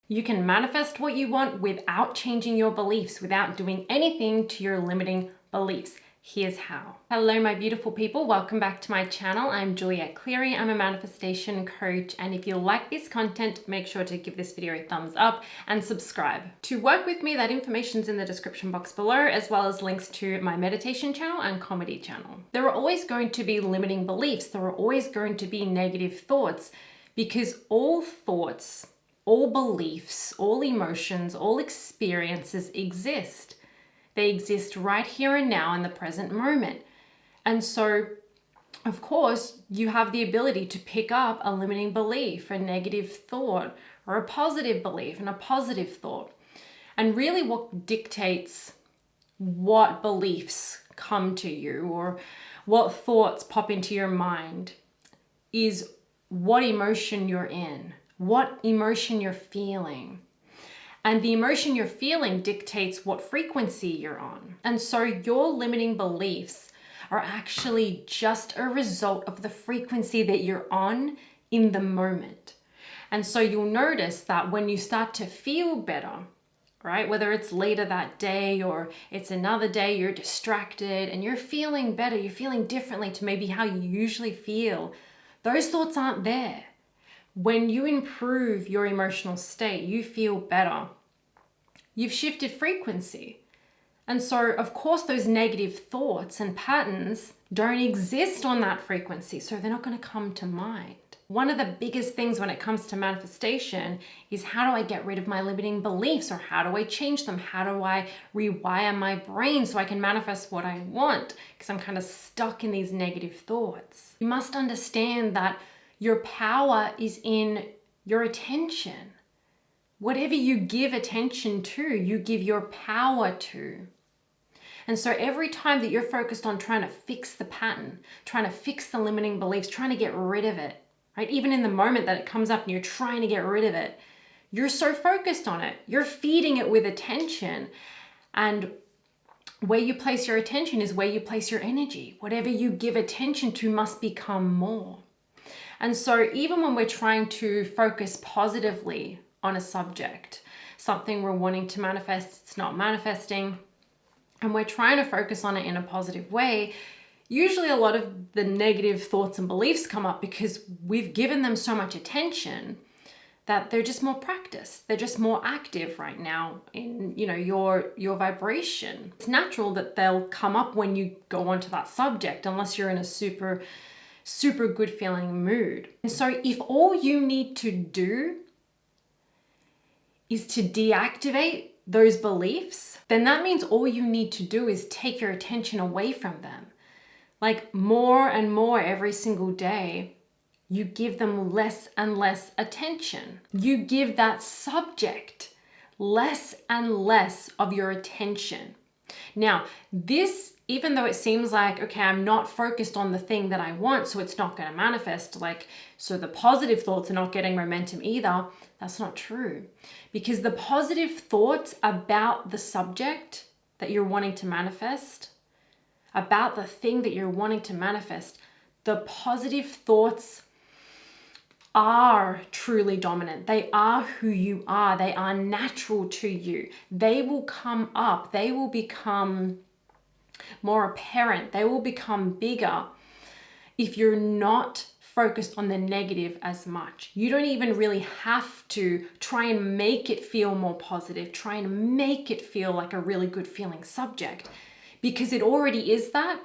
You can manifest what you want without changing your beliefs, without doing anything to your limiting beliefs. Here's how. Hello, my beautiful people. Welcome back to my channel. I'm Juliet Cleary. I'm a manifestation coach. And if you like this content, make sure to give this video a thumbs up and subscribe. To work with me, that information's in the description box below, as well as links to my meditation channel and comedy channel. There are always going to be limiting beliefs. There are always going to be negative thoughts, because all thoughts, all beliefs, all emotions, all experiences exist. They exist right here and now in the present moment. And so, of course, you have the ability to pick up a limiting belief, a negative thought, or a positive belief and a positive thought. And really what dictates what beliefs come to you or what thoughts pop into your mind is what emotion you're in, what emotion you're feeling. And the emotion you're feeling dictates what frequency you're on. And so your limiting beliefs are actually just a result of the frequency that you're on in the moment. And so you'll notice that when you start to feel better, right? Whether it's later that day or it's another day, you're distracted and you're feeling better, you're feeling differently to maybe how you usually feel, those thoughts aren't there. When you improve your emotional state, you feel better. You've shifted frequency. And so, of course, those negative thoughts and patterns don't exist on that frequency, so they're not going to come to mind. One of the biggest things when it comes to manifestation is, how do I get rid of my limiting beliefs, or how do I change them? How do I rewire my brain so I can manifest what I want? Because I'm kind of stuck in these negative thoughts. You must understand that your power is in your attention. Whatever you give attention to, you give your power to. And so every time that you're focused on trying to fix the pattern, trying to fix the limiting beliefs, trying to get rid of it, right? Even in the moment that it comes up and you're trying to get rid of it, you're so focused on it. You're feeding it with attention. And where you place your attention is where you place your energy. Whatever you give attention to must become more. And so even when we're trying to focus positively on a subject, something we're wanting to manifest, it's not manifesting, and we're trying to focus on it in a positive way, usually a lot of the negative thoughts and beliefs come up because we've given them so much attention that they're just more practiced. They're just more active right now in, your vibration. It's natural that they'll come up when you go onto that subject, unless you're in a super good feeling mood. And so if all you need to do is to deactivate those beliefs, then that means all you need to do is take your attention away from them. Like more and more every single day, you give them less and less attention. You give that subject less and less of your attention. Now, this, even though it seems like, okay, I'm not focused on the thing that I want, so it's not going to manifest, so the positive thoughts are not getting momentum either, that's not true. Because the positive thoughts about the subject that you're wanting to manifest, about the thing that you're wanting to manifest, the positive thoughts are truly dominant. They are who you are. They are natural to you. They will come up. They will become more apparent. They will become bigger if you're not focused on the negative as much. You don't even really have to try and make it feel more positive, try and make it feel like a really good feeling subject, because it already is that.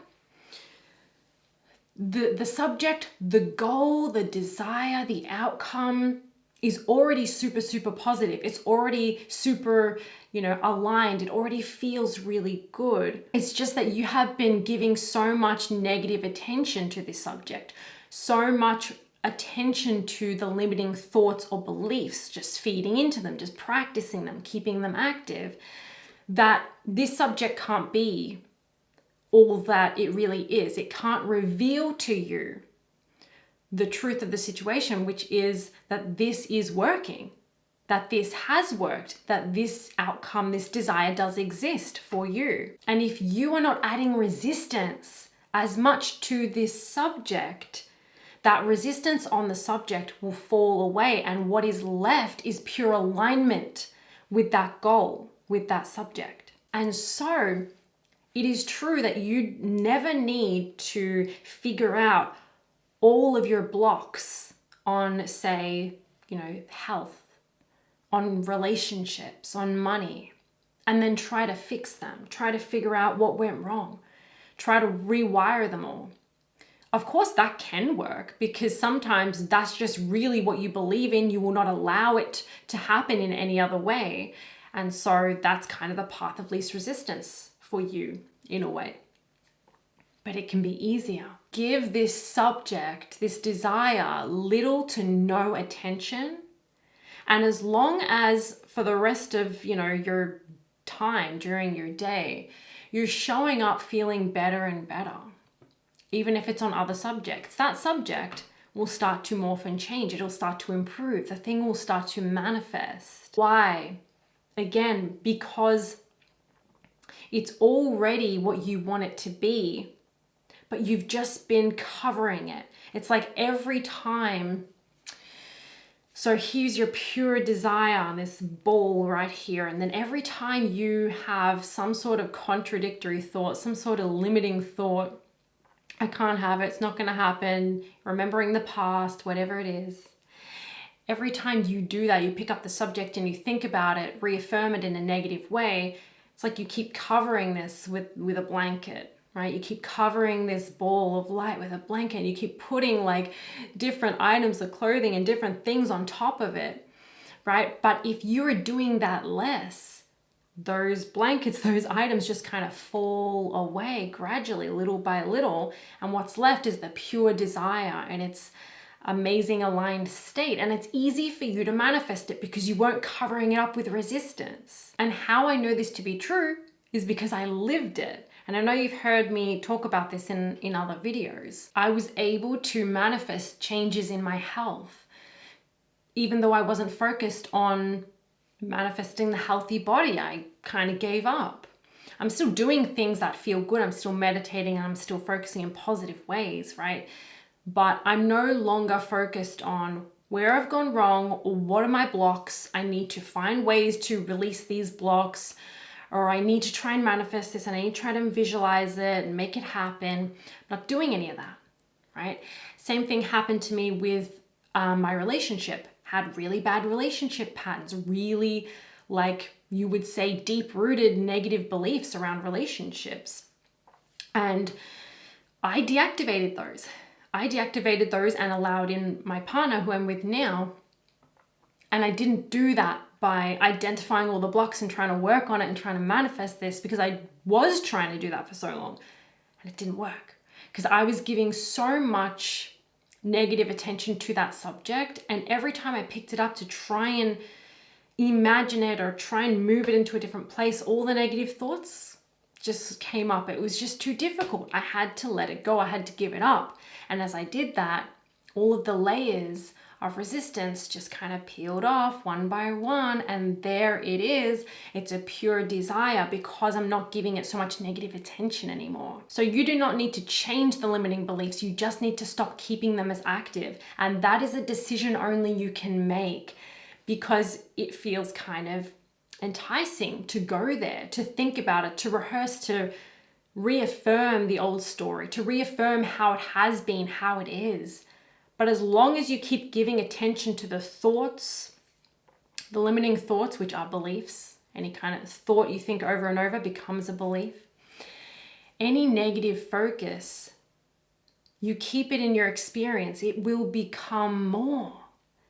The subject, the goal, the desire, the outcome is already super positive. It's already super, aligned. It already feels really good. It's just that you have been giving so much negative attention to this subject, so much attention to the limiting thoughts or beliefs, just feeding into them, just practicing them, keeping them active, that this subject can't be all that it really is. It can't reveal to you the truth of the situation, which is that this is working, that this has worked, that this outcome, this desire does exist for you. And if you are not adding resistance as much to this subject, that resistance on the subject will fall away, and what is left is pure alignment with that goal, with that subject. And so it is true that you never need to figure out all of your blocks on, say, health, on relationships, on money, and then try to fix them, try to figure out what went wrong, try to rewire them all. Of course, that can work, because sometimes that's just really what you believe in. You will not allow it to happen in any other way. And so that's kind of the path of least resistance for you in a way. But it can be easier. Give this subject, this desire, little to no attention. And as long as for the rest of, your time during your day, you're showing up feeling better and better, even if it's on other subjects, that subject will start to morph and change. It'll start to improve. The thing will start to manifest. Why? Again, because it's already what you want it to be, but you've just been covering it. It's like every time. So here's your pure desire, this ball right here. And then every time you have some sort of contradictory thought, some sort of limiting thought, I can't have it, it's not going to happen, remembering the past, whatever it is. Every time you do that, you pick up the subject and you think about it, reaffirm it in a negative way. It's like you keep covering this with a blanket, right? You keep covering this ball of light with a blanket. You keep putting like different items of clothing and different things on top of it, right? But if you're doing that less, those blankets, those items just kind of fall away gradually, little by little. And what's left is the pure desire and its amazing aligned state. And it's easy for you to manifest it because you weren't covering it up with resistance. And how I know this to be true is because I lived it. And I know you've heard me talk about this in other videos. I was able to manifest changes in my health, even though I wasn't focused on manifesting the healthy body. I kind of gave up. I'm still doing things that feel good. I'm still meditating and I'm still focusing in positive ways, right? But I'm no longer focused on where I've gone wrong or what are my blocks. I need to find ways to release these blocks, or I need to try and manifest this and I need to try to visualize it and make it happen. I'm not doing any of that, right? Same thing happened to me with my relationship. Had really bad relationship patterns, really, like you would say, deep-rooted negative beliefs around relationships. And I deactivated those. And allowed in my partner, who I'm with now. And I didn't do that by identifying all the blocks and trying to work on it and trying to manifest this, because I was trying to do that for so long and it didn't work because I was giving so much negative attention to that subject. And every time I picked it up to try and imagine it or try and move it into a different place, all the negative thoughts just came up. It was just too difficult. I had to let it go. I had to give it up. And as I did that, all of the layers of resistance just kind of peeled off one by one, and there it is. It's a pure desire because I'm not giving it so much negative attention anymore. So you do not need to change the limiting beliefs. You just need to stop keeping them as active. And that is a decision only you can make, because it feels kind of enticing to go there, to think about it, to rehearse, to reaffirm the old story, to reaffirm how it has been, how it is. But as long as you keep giving attention to the thoughts, the limiting thoughts, which are beliefs, any kind of thought you think over and over becomes a belief. Any negative focus, you keep it in your experience, it will become more.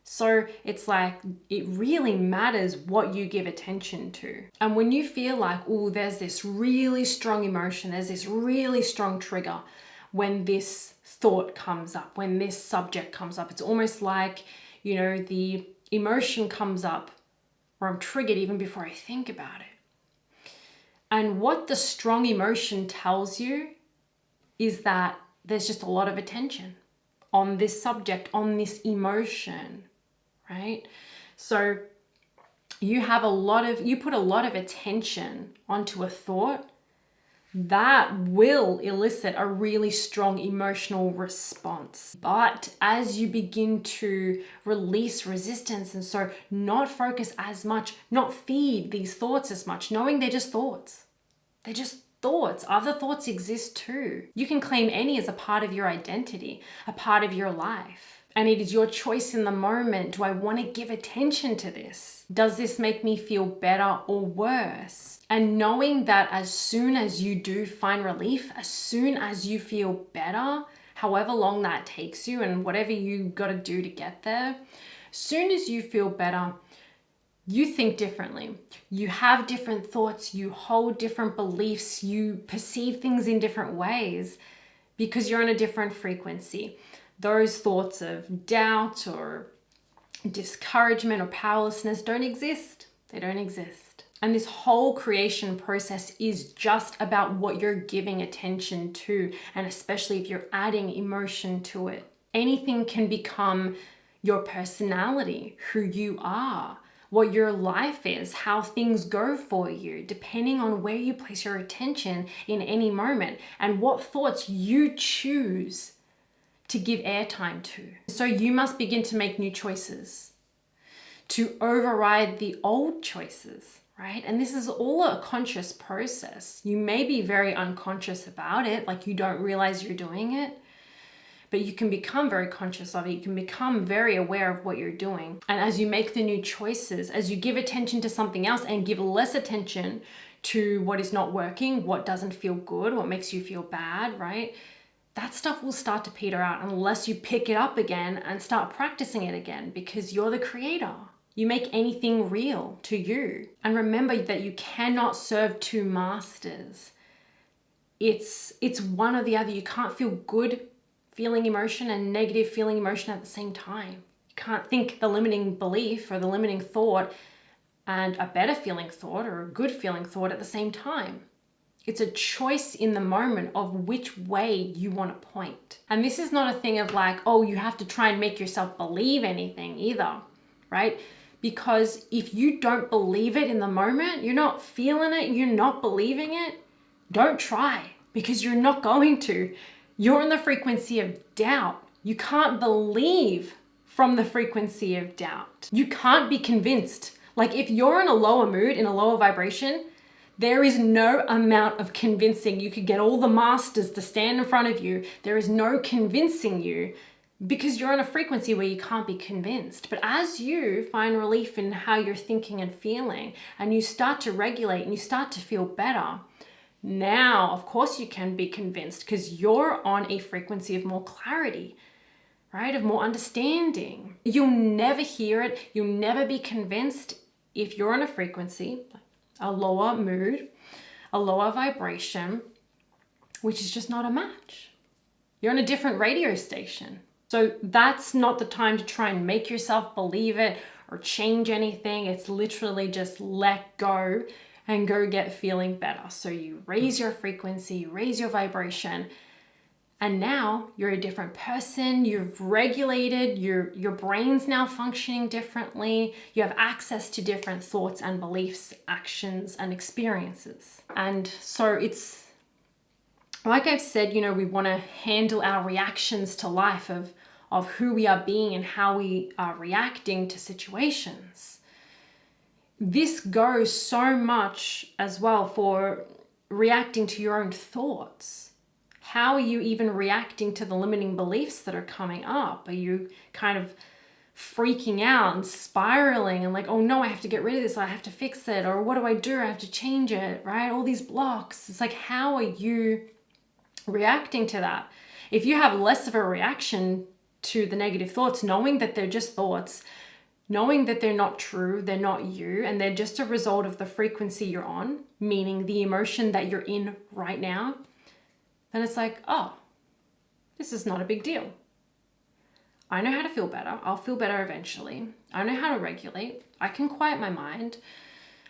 So it's like, it really matters what you give attention to. And when you feel like, oh, there's this really strong emotion, there's this really strong trigger, when this thought comes up, when this subject comes up, it's almost like, the emotion comes up or I'm triggered even before I think about it. And what the strong emotion tells you is that there's just a lot of attention on this subject, on this emotion, right? So you put a lot of attention onto a thought that will elicit a really strong emotional response. But as you begin to release resistance, and so not focus as much, not feed these thoughts as much, knowing they're just thoughts. They're just thoughts. Other thoughts exist too. You can claim any as a part of your identity, a part of your life. And it is your choice in the moment. Do I want to give attention to this? Does this make me feel better or worse? And knowing that as soon as you do find relief, as soon as you feel better, however long that takes you and whatever you got to do to get there, as soon as you feel better, you think differently. You have different thoughts, you hold different beliefs, you perceive things in different ways because you're on a different frequency. Those thoughts of doubt or discouragement or powerlessness don't exist. They don't exist. And this whole creation process is just about what you're giving attention to, and especially if you're adding emotion to it. Anything can become your personality, who you are, what your life is, how things go for you, depending on where you place your attention in any moment and what thoughts you choose to give airtime to. So you must begin to make new choices to override the old choices, right? And this is all a conscious process. You may be very unconscious about it, like you don't realize you're doing it, but you can become very conscious of it. You can become very aware of what you're doing. And as you make the new choices, as you give attention to something else and give less attention to what is not working, what doesn't feel good, what makes you feel bad, right? That stuff will start to peter out unless you pick it up again and start practicing it again, because you're the creator. You make anything real to you. And remember that you cannot serve two masters. It's one or the other. You can't feel good feeling emotion and negative feeling emotion at the same time. You can't think the limiting belief or the limiting thought and a better feeling thought or a good feeling thought at the same time. It's a choice in the moment of which way you want to point. And this is not a thing of like, oh, you have to try and make yourself believe anything either, right? Because if you don't believe it in the moment, you're not feeling it, you're not believing it, don't try, because you're not going to. You're in the frequency of doubt. You can't believe from the frequency of doubt. You can't be convinced. Like if you're in a lower mood, in a lower vibration, there is no amount of convincing. You could get all the masters to stand in front of you. There is no convincing you because you're on a frequency where you can't be convinced. But as you find relief in how you're thinking and feeling, and you start to regulate and you start to feel better, now, of course, you can be convinced because you're on a frequency of more clarity, right? Of more understanding. You'll never hear it. You'll never be convinced if you're on a frequency, a lower mood, a lower vibration, which is just not a match. You're on a different radio station. So that's not the time to try and make yourself believe it or change anything. It's literally just let go and go get feeling better. So you raise your frequency, you raise your vibration, and now you're a different person. You've regulated, your brain's now functioning differently. You have access to different thoughts and beliefs, actions and experiences. And so it's, like I've said, we want to handle our reactions to life of who we are being and how we are reacting to situations. This goes so much as well for reacting to your own thoughts. How are you even reacting to the limiting beliefs that are coming up? Are you kind of freaking out and spiraling and like, oh no, I have to get rid of this, I have to fix it, or what do? I have to change it, right? All these blocks. It's like, how are you reacting to that? If you have less of a reaction to the negative thoughts, knowing that they're just thoughts, knowing that they're not true, they're not you, and they're just a result of the frequency you're on, meaning the emotion that you're in right now, then it's like, oh, this is not a big deal. I know how to feel better. I'll feel better eventually. I know how to regulate. I can quiet my mind.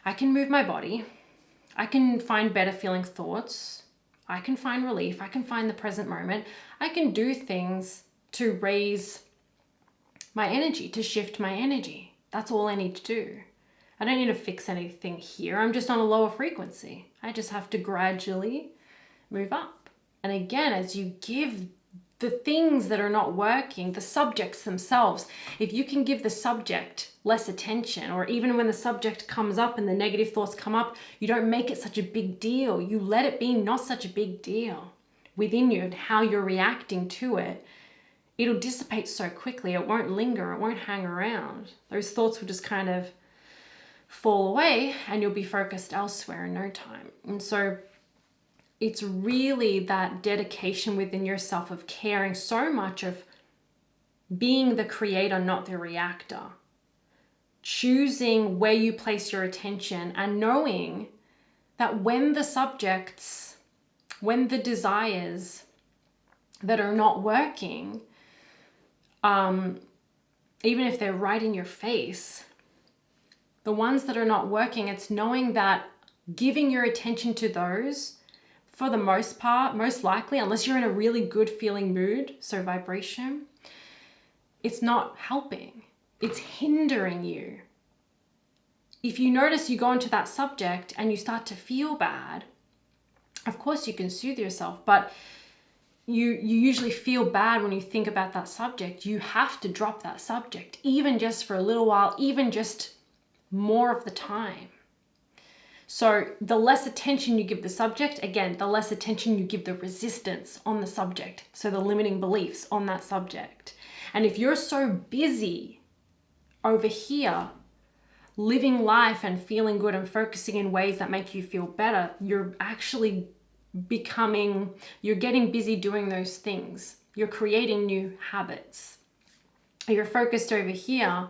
I can move my body. I can find better feeling thoughts. I can find relief. I can find the present moment. I can do things to raise my energy, to shift my energy. That's all I need to do. I don't need to fix anything here. I'm just on a lower frequency. I just have to gradually move up. And again, as you give the things that are not working, the subjects themselves, if you can give the subject less attention, or even when the subject comes up and the negative thoughts come up, you don't make it such a big deal. You let it be not such a big deal within you and how you're reacting to it. It'll dissipate so quickly. It won't linger. It won't hang around. Those thoughts will just kind of fall away and you'll be focused elsewhere in no time. And so it's really that dedication within yourself of caring so much, of being the creator, not the reactor. Choosing where you place your attention and knowing that when the subjects, when the desires that are not working, even if they're right in your face, the ones that are not working, it's knowing that giving your attention to those, for the most part, most likely, unless you're in a really good feeling mood, so vibration, it's not helping. It's hindering you. If you notice you go into that subject and you start to feel bad, of course you can soothe yourself, but you usually feel bad when you think about that subject. You have to drop that subject, even just for a little while, even just more of the time. So the less attention you give the subject, again, the less attention you give the resistance on the subject. So the limiting beliefs on that subject. And if you're so busy over here, living life and feeling good and focusing in ways that make you feel better, you're actually you're getting busy doing those things. You're creating new habits. You're focused over here,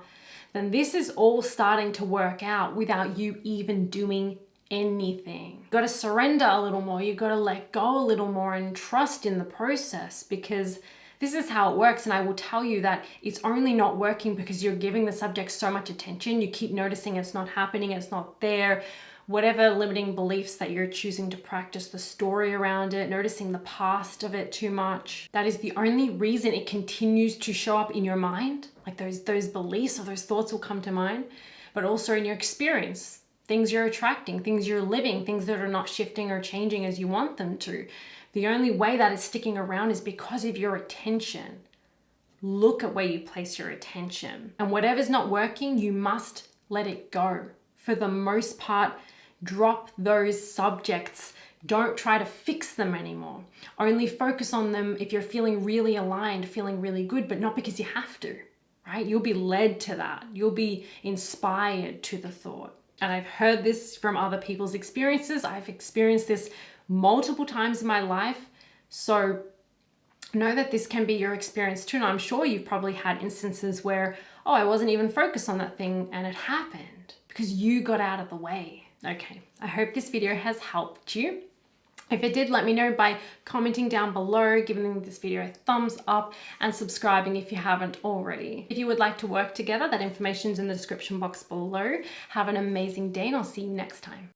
then this is all starting to work out without you even doing anything. You've got to surrender a little more. You've got to let go a little more and trust in the process, because this is how it works. And I will tell you that it's only not working because you're giving the subject so much attention. You keep noticing it's not happening, it's not there. Whatever limiting beliefs that you're choosing to practice, the story around it, noticing the past of it too much, that is the only reason it continues to show up in your mind. Like those beliefs or those thoughts will come to mind, but also in your experience, things you're attracting, things you're living, things that are not shifting or changing as you want them to. The only way that is sticking around is because of your attention. Look at where you place your attention. And whatever's not working, you must let it go. For the most part, drop those subjects. Don't try to fix them anymore. Only focus on them if you're feeling really aligned, feeling really good, but not because you have to, right? You'll be led to that. You'll be inspired to the thought. And I've heard this from other people's experiences. I've experienced this multiple times in my life. So know that this can be your experience too. And I'm sure you've probably had instances where, oh, I wasn't even focused on that thing and it happened because you got out of the way. Okay, I hope this video has helped you. If it did, let me know by commenting down below, giving this video a thumbs up, and subscribing if you haven't already. If you would like to work together, that information's in the description box below. Have an amazing day and I'll see you next time.